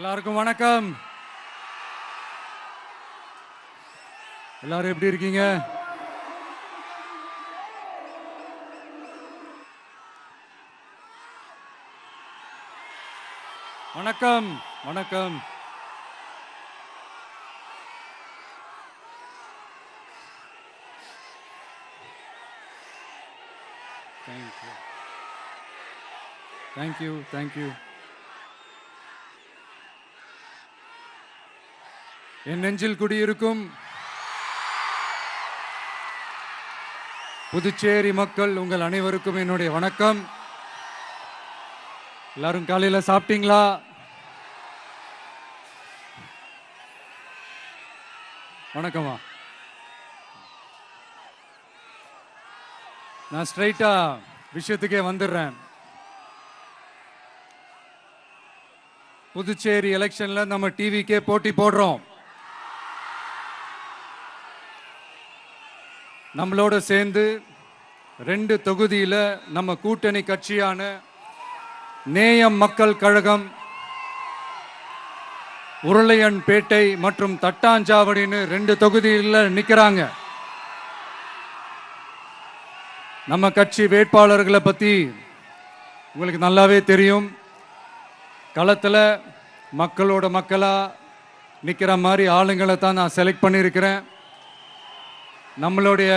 எல்லாருக்கும் வணக்கம். எல்லாரும் எப்படி இருக்கீங்க? வணக்கம் வணக்கம். Thank you thank you. என் நெஞ்சில் குடியிருக்கும் புதுச்சேரி மக்கள் உங்கள் அனைவருக்கும் என்னுடைய வணக்கம். எல்லாரும் காலையில் சாப்பிட்டீங்களா? வணக்கமா. நான் ஸ்ட்ரைட்டா விஷயத்துக்கே வந்துடுறேன். புதுச்சேரி எலெக்ஷன்ல நம்ம டிவிக்கே போட்டி போடுறோம். நம்மளோட சேர்ந்து 2 தொகுதியில நம்ம கூட்டணி கட்சியான நேயம் மக்கள் கழகம் உருளையன்பேட்டை மற்றும் தட்டாஞ்சாவடின்னு 2 தொகுதியில் நிற்கிறாங்க. நம்ம கட்சி வேட்பாளர்களை பற்றி உங்களுக்கு நல்லாவே தெரியும். களத்தில் மக்களோட மக்களாக நிற்கிற மாதிரி ஆளுங்களை தான் நான் செலக்ட் பண்ணியிருக்கிறேன். நம்மளுடைய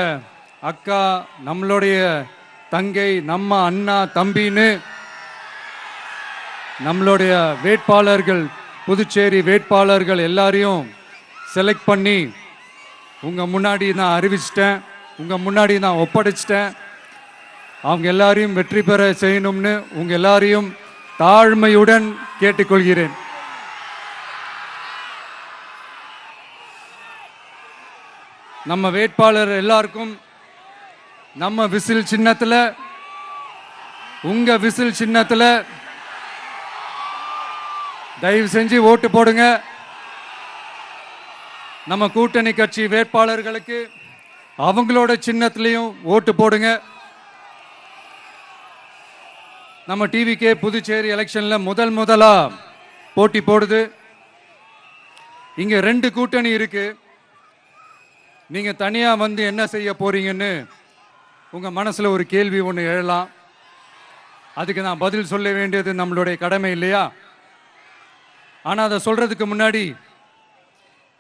அக்கா, நம்மளுடைய தங்கை, நம்ம அண்ணா தம்பின்னு நம்மளுடைய வேட்பாளர்கள், புதுச்சேரி வேட்பாளர்கள் எல்லாரையும் செலக்ட் பண்ணி உங்கள் முன்னாடி நான் அறிவிச்சிட்டேன், உங்கள் முன்னாடி நான் ஒப்படைச்சிட்டேன். அவங்க எல்லாரையும் வெற்றி பெற செய்யணும்னு உங்கள் எல்லாரையும் தாழ்மையுடன் கேட்டுக்கொள்கிறேன். நம்ம வேட்பாளர் எல்லாருக்கும் நம்ம விசில் சின்னத்தில், உங்க விசில் சின்னத்தில் தயவு செஞ்சு ஓட்டு போடுங்க. நம்ம கூட்டணி கட்சி வேட்பாளர்களுக்கு அவங்களோட சின்னத்திலையும் ஓட்டு போடுங்க. நம்ம டிவிக்கே புதுச்சேரி எலெக்ஷன்ல முதலா போட்டி போடுது. இங்க 2 கூட்டணி இருக்கு. நீங்க தனியா வந்து என்ன செய்ய போறீங்கன்னு உங்க மனசுல ஒரு கேள்வி ஒன்று எழலாம். அதுக்கு நான் பதில் சொல்ல வேண்டியது நம்மளுடைய கடமை இல்லையா? ஆனா அதை சொல்றதுக்கு முன்னாடி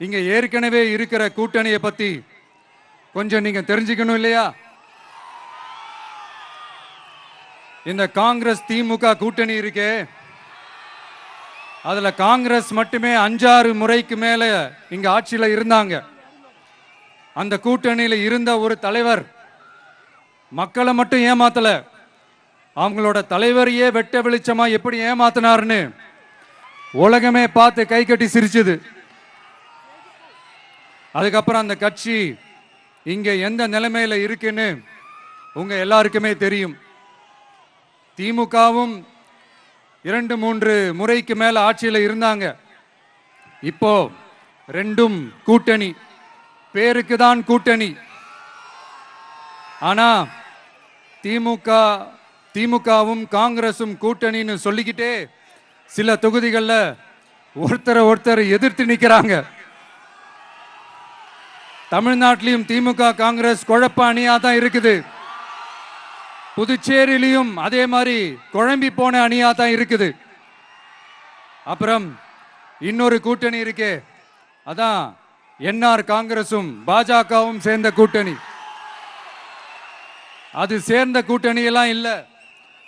இங்க ஏற்கனவே இருக்கிற கூட்டணியை பத்தி கொஞ்சம் நீங்க தெரிஞ்சுக்கணும் இல்லையா? இந்த காங்கிரஸ் திமுக கூட்டணி இருக்கே, அதுல காங்கிரஸ் மட்டுமே 5-6 முறைக்கு மேல இங்க ஆட்சியில இருந்தாங்க. அந்த கூட்டணியில இருந்த ஒரு தலைவர் மக்களை மட்டும் ஏமாத்தல, அவங்களோட தலைவரையே வெட்ட வெளிச்சமா எப்படி ஏமாத்தினார்னு உலகமே பார்த்து கை கட்டி சிரிச்சது. அதுக்கப்புறம் அந்த கட்சி இங்க எந்த நிலைமையில இருக்குன்னு உங்க எல்லாருக்குமே தெரியும். திமுகவும் 2-3 முறைக்கு மேல ஆட்சியில இருந்தாங்க. இப்போ 2ம் கூட்டணி, பேருக்கு தான் கூட்டணி. ஆனா திமுகவும் காங்கிரசும் கூட்டணின்னு சொல்லிக்கிட்டே சில தொகுதிகளில் ஒருத்தரை எதிர்த்து நிற்கிறாங்க. தமிழ்நாட்டிலையும் திமுக காங்கிரஸ் குழப்ப அணியா தான் இருக்குது. புதுச்சேரியிலையும் அதே மாதிரி குழம்பி போன அணியா தான் இருக்குது. அப்புறம் இன்னொரு கூட்டணி இருக்கே, அதான் என்ஆர் காங்கிரசும் பாஜகவும் சேர்ந்த கூட்டணி. அது சேர்ந்த கூட்டணி எல்லாம் இல்ல,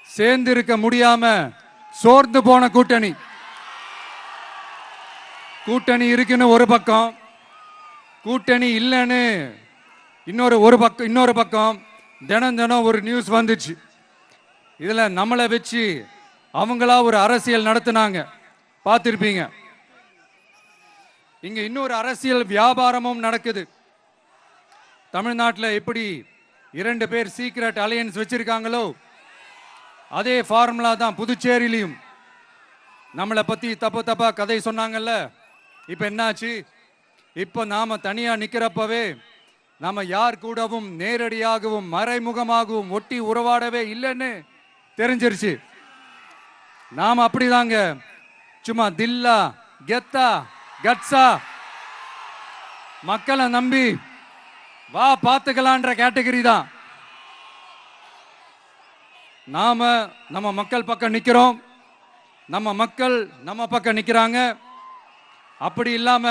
சேர்ந்து இருக்க முடியாம சோர்ந்து போன கூட்டணி. கூட்டணி இருக்குன்னு ஒரு பக்கம், கூட்டணி இல்லைன்னு இன்னொரு பக்கம் தினம் ஒரு நியூஸ் வந்துச்சு. இதுல நம்மளை வச்சு அவங்களா ஒரு அரசியல் நடத்தினாங்க, பார்த்திருப்பீங்க. இங்க இன்னொரு அரசியல் வியாபாரமும் நடக்குது. தமிழ்நாட்டில் எப்படி 2 பேர் சீக்ரெட் அலையன்ஸ் வச்சிருக்காங்களோ அதே ஃபார்முலா தான் புதுச்சேரியிலையும். நம்மளை பத்தி தப்பா கதை சொன்னாங்கல்ல, இப்ப என்னாச்சு? இப்ப நாம தனியா நிக்கிறப்பவே நாம யார் கூடவும் நேரடியாகவும் மறைமுகமாகவும் ஒட்டி உறவாடவே இல்லைன்னு தெரிஞ்சிருச்சு. நாம அப்படிதாங்க சும்மா தில்லா கெத்தா கட்ஸா மக்களை நம்பி வா பார்த்துக்கலான்ற கேட்டகரி தான். நாம நம்ம மக்கள் பக்கம் நிக்கிறோம், நம்ம மக்கள் நம்ம பக்கம் நிக்கிறாங்க. அப்படி இல்லாம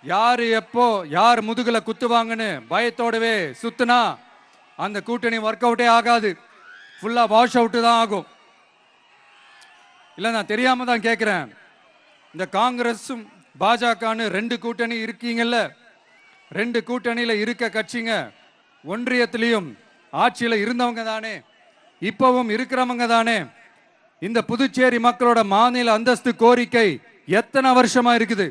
யாரு எப்போ யார் முதுகுல குத்துவாங்கன்னு பயத்தோடவே சுத்துனா அந்த கூட்டணி ஒர்க் அவுட்டே ஆகாது, ஃபுல்லா வாஷ் அவுட் தான் ஆகும். இல்ல நான் தெரியாம தான் கேட்கிறேன், இந்த காங்கிரஸும் பாஜகன்னு ரெண்டு கூட்டணி இருக்கீங்கல்ல, ரெண்டு கூட்டணியில இருக்க கட்சிங்க ஒன்றியத்திலையும் ஆட்சியில இருந்தவங்க தானே, இப்பவும் இருக்கிறவங்க தானே. இந்த புதுச்சேரி மக்களோட மாநில அந்தஸ்து கோரிக்கை எத்தனை வருஷமா இருக்குது?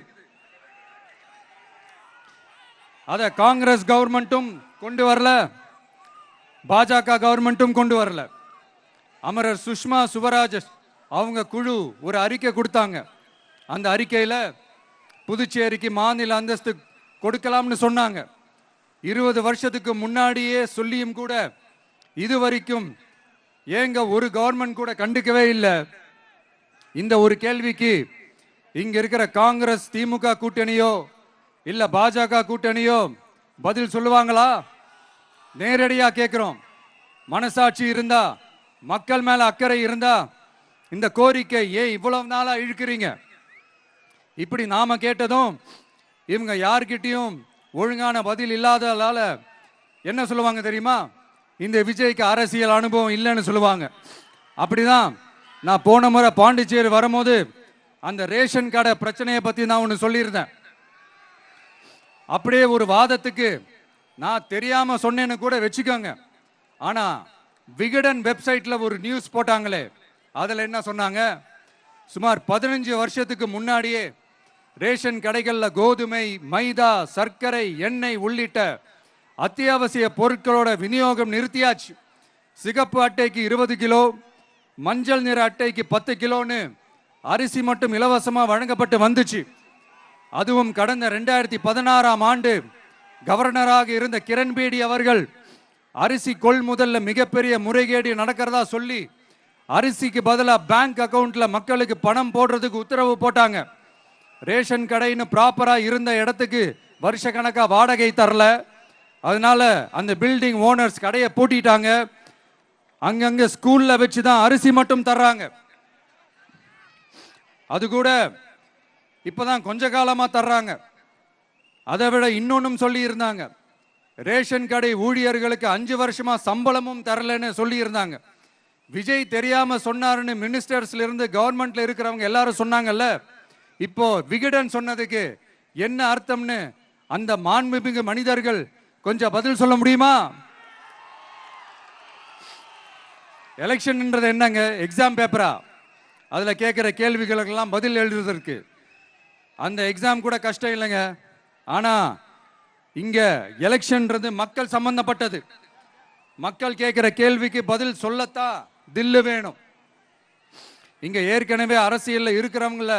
அத காங்கிரஸ் கவர்மெண்ட்டும் கொண்டு வரல, பாஜக கவர்மெண்ட்டும் கொண்டு வரல. அமரர் சுஷ்மா சுவராஜ் அவங்க குழு ஒரு அறிக்கை கொடுத்தாங்க. அந்த அறிக்கையில புதுச்சேரிக்கு மாநில அந்தஸ்து கொடுக்கலாம்னு சொன்னாங்க. 20 வருஷத்துக்கு முன்னாடியே சொல்லியும் கூட இதுவரைக்கும் ஏங்க ஒரு கவர்மெண்ட் கூட கண்டுக்கவே இல்லை. இந்த ஒரு கேள்விக்கு இங்க இருக்கிற காங்கிரஸ் திமுக கூட்டணியோ இல்ல பாஜக கூட்டணியோ பதில் சொல்லுவாங்களா? நேரடியா கேட்கிறோம். மனசாட்சி இருந்தா, மக்கள் மேல அக்கறை இருந்தா இந்த கோரிக்கை ஏன் இவ்வளவு நாளா இழுக்கிறீங்க? இப்படி நாம கேட்டதும் இவங்க யார்கிட்டயும் ஒழுங்கான பதில் இல்லாததால என்ன சொல்லுவாங்க தெரியுமா? இந்த விஜய்க்கு அரசியல் அனுபவம் இல்லைன்னு சொல்லுவாங்க. அப்படிதான் நான் போன முறை பாண்டிச்சேரி வரும்போது அந்த ரேஷன் கடை பிரச்சனையை பத்தி நான் ஒன்று சொல்லியிருந்தேன். அப்படியே ஒரு வாதத்துக்கு நான் தெரியாம சொன்னேன்னு கூட வச்சுக்கோங்க. ஆனா விகடன் வெப்சைட்ல ஒரு நியூஸ் போட்டாங்களே, அதுல என்ன சொன்னாங்க? சுமார் 15 வருஷத்துக்கு முன்னாடியே ரேஷன் கடைகள்ல கோதுமை, மைதா, சர்க்கரை, எண்ணெய் உள்ளிட்ட அத்தியாவசிய பொருட்களோட விநியோகம் நிறுத்தியாச்சு. சிகப்பு அட்டைக்கு 20 கிலோ, மஞ்சள் நிற அட்டைக்கு 10 கிலோன்னு அரிசி மட்டும் இலவசமா வழங்கப்பட்டு வந்துச்சு. அதுவும் கடந்த 2016ஆம் ஆண்டு கவர்னராக இருந்த கிரண்பேடி அவர்கள் அரிசி கொள்முதல்ல மிகப்பெரிய முறைகேடு நடக்கிறதா சொல்லி அரிசிக்கு பதிலாக பேங்க் அக்கவுண்ட்ல மக்களுக்கு பணம் போடுறதுக்கு உத்தரவு போட்டாங்க. ரேஷன் கடைன்னு ப்ராப்பரா இருந்த இடத்துக்கு வருஷ கணக்கா வாடகை தரல. அதனால அந்த பில்டிங் ஓனர்ஸ் கடையை பூட்டிட்டாங்க. அங்கங்க ஸ்கூல்ல வச்சுதான் அரிசி மட்டும் தர்றாங்க. அது கூட இப்பதான் கொஞ்ச காலமா தர்றாங்க. அதை விட இன்னொன்னும் சொல்லி இருந்தாங்க, ரேஷன் கடை ஊழியர்களுக்கு 5 வருஷமா சம்பளமும் தரலன்னு சொல்லி இருந்தாங்க. விஜய் தெரியாம சொன்னாருன்னு மினிஸ்டர்ஸ்ல இருந்து கவர்மெண்ட்ல இருக்கிறவங்க எல்லாரும் சொன்னாங்கல்ல. இப்போ விகடன் சொன்னதுக்கு என்ன அர்த்தம்னு அந்த மாண்புமிகு மனிதர்கள் கொஞ்சம் பதில் சொல்ல முடியுமா? எலெக்ஷன்ன்றது என்னங்க, எக்ஸாம் பேப்பரா? அதுல கேட்கிற கேள்விகளுக்கெல்லாம் பதில் எழுதுவதற்கு அந்த எக்ஸாம் கூட கஷ்டம் இல்லைங்க. ஆனா இங்க எலெக்ஷன்ன்றது மக்கள் சம்பந்தப்பட்டது. மக்கள் கேட்கிற கேள்விக்கு பதில் சொல்லத்தான் தில்லு வேணும். இங்க ஏற்கனவே அரசியல்ல இருக்கிறவங்கள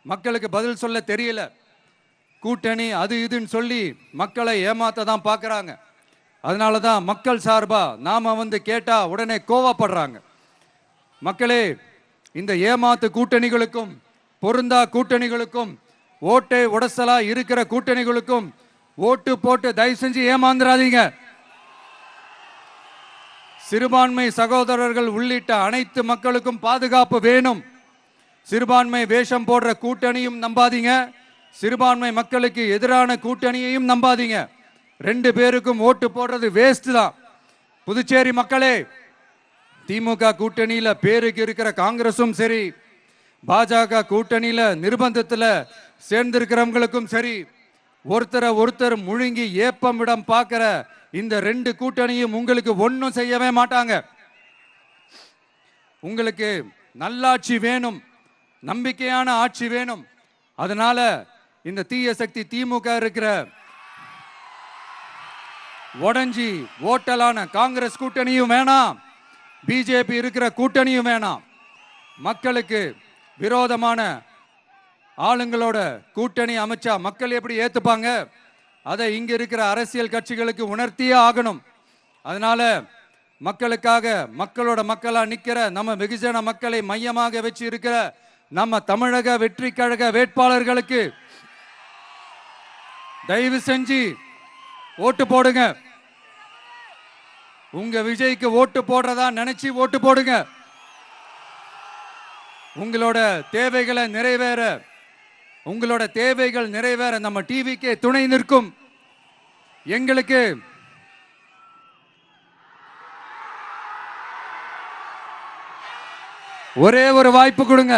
மக்களுக்கு பதில் சொல்ல தெரியல. கூட்டணி அது இதுன்னு சொல்லி மக்களை ஏமாத்த தான் பார்க்கறாங்க. அதனாலதான் மக்கள் சார்பா நாம வந்து கேட்டா உடனே கோவப்படுறாங்க. மக்களே, இந்த ஏமாத்து கூட்டணிகளுக்கும் பொருந்தா கூட்டணிகளுக்கும் ஓட்டை உடசலா இருக்கிற கூட்டணிகளுக்கும் ஓட்டு போட்டு தயவு செஞ்சு ஏமாந்துடாதீங்க. சிறுபான்மை சகோதரர்கள் உள்ளிட்ட அனைத்து மக்களுக்கும் பாதுகாப்பு வேணும். சிறுபான்மை வேஷம் போடுற கூட்டணியும் நம்பாதீங்க, சிறுபான்மை மக்களுக்கு எதிரான கூட்டணியையும் நம்பாதீங்க. 2 பேருக்கும் ஓட்டு போடுறது வேஸ்ட் தான். புதுச்சேரி மக்களே, திமுக கூட்டணியில பேருக்கு இருக்கிற காங்கிரசும் சரி, பாஜக கூட்டணியில நிர்பந்தத்துல சேர்ந்திருக்கிறவங்களுக்கும் சரி, ஒருத்தர் முழுங்கி ஏப்பம் விடம் பார்க்கிற இந்த 2 கூட்டணியும் உங்களுக்கு ஒன்னும் செய்யவே மாட்டாங்க. உங்களுக்கு நல்லாட்சி வேணும், நம்பிக்கையான ஆட்சி வேணும். அதனால இந்த தீய சக்தி திமுக இருக்கிற உடஞ்சி ஓட்டலான காங்கிரஸ் கூட்டணியும் வேணாம், பிஜேபி இருக்கிற கூட்டணியும் வேணாம். மக்களுக்கு விரோதமான ஆளுங்களோட கூட்டணி அமைச்சா மக்கள் எப்படி ஏத்துப்பாங்க? அதை இங்க இருக்கிற அரசியல் கட்சிகளுக்கு உணர்த்தியே ஆகணும். அதனால மக்களுக்காக மக்களோட மக்களா நிக்கிற நம்ம வெகுஜன மக்களை மையமாக வச்சு இருக்கிற நம்ம தமிழக வெற்றி கழக வேட்பாளர்களுக்கு தயவு செஞ்சு ஓட்டு போடுங்க. உங்க விஜய்க்கு ஓட்டு போடுறதா நினைச்சு ஓட்டு போடுங்க. உங்களோட தேவைகளை நிறைவேற நம்ம டிவிக்கே துணை நிற்கும். எங்களுக்கு ஒரே ஒரு வாய்ப்பு கொடுங்க.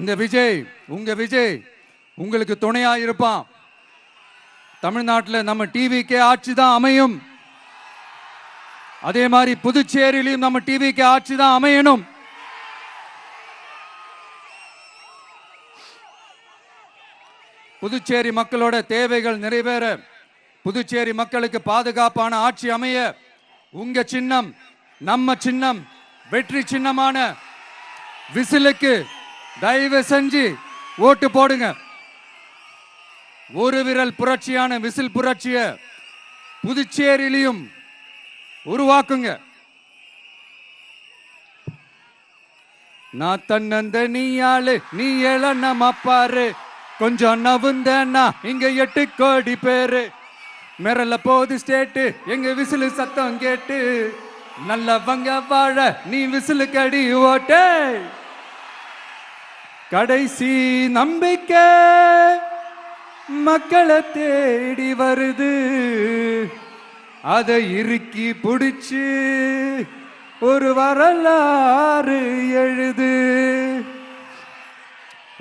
இந்த விஜய், உங்க விஜய் உங்களுக்கு துணையா இருப்பான். தமிழ்நாட்டில் நம்ம டிவிக்கே ஆட்சி தான் அமையும். அதே மாதிரி புதுச்சேரியிலும் நம்ம டிவிக்கு ஆட்சி தான் அமையணும். புதுச்சேரி மக்களோட தேவைகள் நிறைவேற, புதுச்சேரி மக்களுக்கு பாதுகாப்பான ஆட்சி அமைய உங்க சின்னம், நம்ம சின்னம், வெற்றி சின்னமான விசிலுக்கு தயவு செஞ்சு ஓட்டு போடுங்க. ஒரு விரல் புரட்சியான விசில் புரட்சிய புதுச்சேரியிலும் உருவாக்குங்க. நான் தன்னந்த நீ ஆளு, நீ ஏழ நம்ம பாரு, கொஞ்சம் நவுந்தேன்னா இங்க 8 கோடி பேரு. மிரல போது ஸ்டேட்டு எங்க விசிலு சத்தம் கேட்டு, நல்லவங்க வாழ நீ விசிலு கடி ஓட்டே. கடைசி நம்பிக்கை மக்களை தேடி வருது, அதை இறுக்கி பிடிச்சு ஒரு வரலாறு எழுது.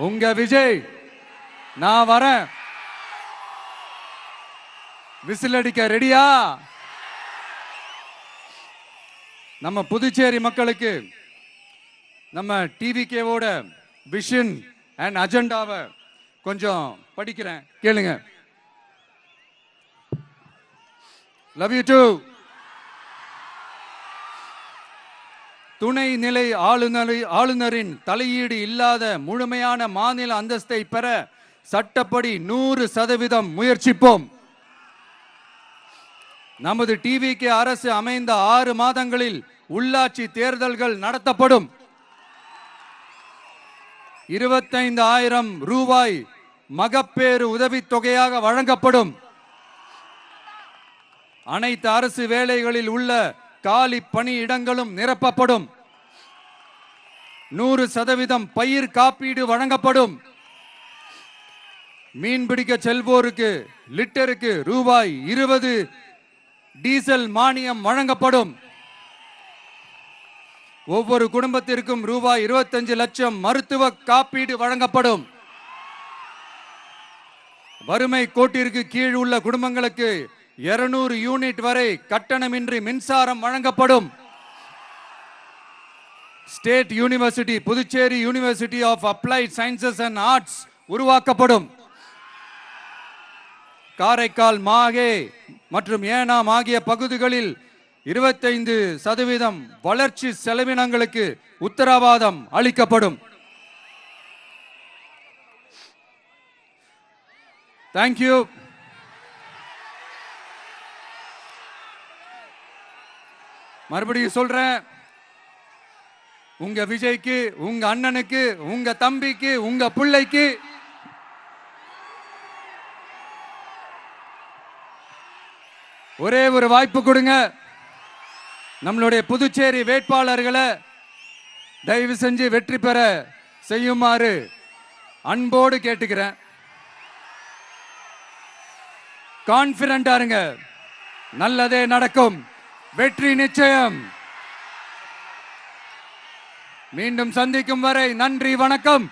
உங்க விஜய், நான் வரேன். விசில் அடிக்க ரெடியா? நம்ம புதுச்சேரி மக்களுக்கு நம்ம டிவிகேவோட விஷன் அண்ட் அஜெண்டாவை கொஞ்சம் படிக்கிறேன், கேளுங்க. Love you too. துணை நிலை ஆளுநரின் தலையீடு இல்லாத முழுமையான மாநில அந்தஸ்தை பெற சட்டப்படி 100% முயற்சிப்போம். நமது டிவிக்கு அரசு அமைந்த 6 மாதங்களில் உள்ளாட்சி தேர்தல்கள் நடத்தப்படும். 25,000 ரூபாய் மகப்பேறு உதவித்தொகையாக வழங்கப்படும். அனைத்து அரசு வேலைகளில் உள்ள காலி பணியிடங்களும் நிரப்பப்படும். 100% பயிர் காப்பீடு வழங்கப்படும். மீன்பிடிக்க செல்வோருக்கு லிட்டருக்கு ரூபாய் 20 டீசல் மானியம் வழங்கப்படும். ஒவ்வொரு குடும்பத்திற்கும் ரூபாய் 25 லட்சம் மருத்துவ காப்பீடு வழங்கப்படும். வறுமை கோட்டிற்கு கீழ் உள்ள குடும்பங்களுக்கு 200 யூனிட் வரை கட்டணமின்றி மின்சாரம் வழங்கப்படும். State university, Puducherry university of applied sciences and arts உருவாக்கப்படும். காரைக்கால், மாஹே மற்றும் ஏனாம் ஆகிய பகுதிகளில் 25% வளர்ச்சி செலவினங்களுக்கு உத்தரவாதம் அளிக்கப்படும். தேங்க்யூ. மறுபடியும் சொல்றேன், உங்க விஜய்க்கு, உங்க அண்ணனுக்கு, உங்க தம்பிக்கு, உங்க பிள்ளைக்கு ஒரே ஒரு வாய்ப்பு கொடுங்க. நம்மளுடைய புதுச்சேரி வேட்பாளர்களை தயவு செஞ்சு வெற்றி பெற செய்யுமாறு அன்போடு கேட்டுக்கிறேன். கான்பிடண்டா இருங்க, நல்லதே நடக்கும், வெற்றி நிச்சயம். மீண்டும் சந்திக்கும் வரை நன்றி, வணக்கம்.